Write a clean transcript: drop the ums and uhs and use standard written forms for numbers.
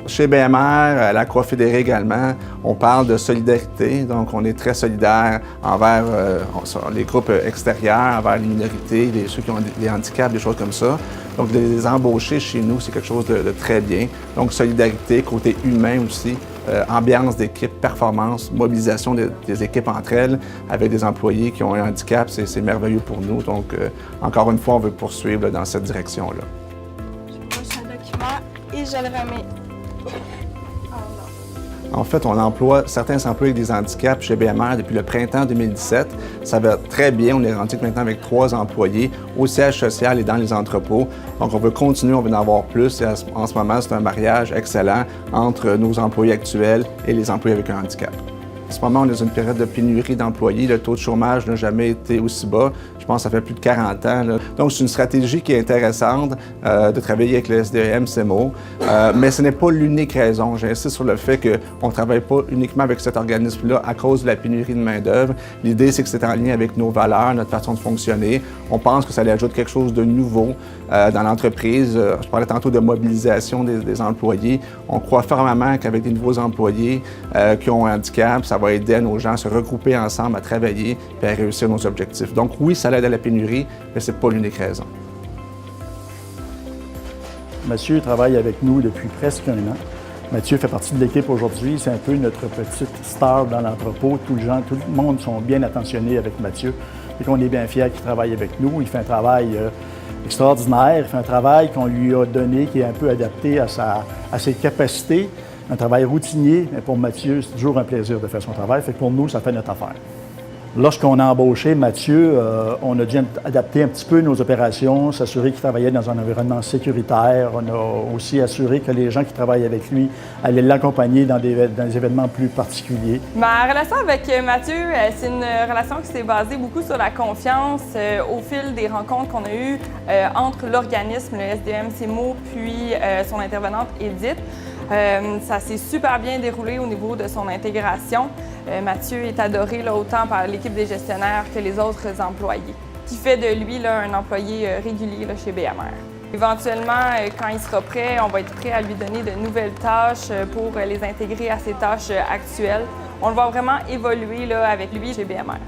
Chez BMR, à la Confédérée également, on parle de solidarité. Donc, on est très solidaire envers les groupes extérieurs, envers les minorités, ceux qui ont des handicaps, des choses comme ça. Donc, de les embaucher chez nous, c'est quelque chose de très bien. Donc, solidarité, côté humain aussi, ambiance d'équipe, performance, mobilisation des équipes entre elles avec des employés qui ont un handicap, c'est merveilleux pour nous. Donc, encore une fois, on veut poursuivre dans cette direction-là. Je coche un document et je le remets. En fait, on emploie certains employés avec des handicaps chez BMR depuis le printemps 2017. Ça va très bien. On est rendu maintenant avec 3 employés au siège social et dans les entrepôts. Donc, on veut continuer, on veut en avoir plus. Et en ce moment, c'est un mariage excellent entre nos employés actuels et les employés avec un handicap. En ce moment, on est dans une période de pénurie d'employés. Le taux de chômage n'a jamais été aussi bas. Je pense que ça fait plus de 40 ans. Là. Donc, c'est une stratégie qui est intéressante de travailler avec le SDEM-CEMO, mais ce n'est pas l'unique raison. J'insiste sur le fait qu'on ne travaille pas uniquement avec cet organisme-là à cause de la pénurie de main-d'œuvre. L'idée, c'est que c'est en lien avec nos valeurs, notre façon de fonctionner. On pense que ça ajoute quelque chose de nouveau dans l'entreprise. Je parlais tantôt de mobilisation des employés. On croit fermement qu'avec des nouveaux employés qui ont un handicap, ça va aider nos gens à se regrouper ensemble, à travailler et à réussir nos objectifs. Donc oui, ça aide à la pénurie, mais ce n'est pas l'unique raison. Mathieu travaille avec nous depuis presque 1 an. Mathieu fait partie de l'équipe aujourd'hui. C'est un peu notre petite star dans l'entrepôt. Tout le monde sont bien attentionnés avec Mathieu. Et qu'on est bien fiers qu'il travaille avec nous. Il fait un travail extraordinaire. Il fait un travail qu'on lui a donné qui est un peu adapté à ses capacités. Un travail routinier, mais pour Mathieu, c'est toujours un plaisir de faire son travail. Fait que pour nous, ça fait notre affaire. Lorsqu'on a embauché Mathieu, on a dû adapter un petit peu nos opérations, s'assurer qu'il travaillait dans un environnement sécuritaire. On a aussi assuré que les gens qui travaillent avec lui allaient l'accompagner dans des événements plus particuliers. Ma relation avec Mathieu, c'est une relation qui s'est basée beaucoup sur la confiance au fil des rencontres qu'on a eues entre l'organisme, le SDEM-CEMO, puis son intervenante Édith. Ça s'est super bien déroulé au niveau de son intégration. Mathieu est adoré là, autant par l'équipe des gestionnaires que les autres employés, qui fait de lui là, un employé régulier là, chez BMR. Éventuellement, quand il sera prêt, on va être prêt à lui donner de nouvelles tâches pour les intégrer à ses tâches actuelles. On le voit vraiment évoluer là, avec lui chez BMR.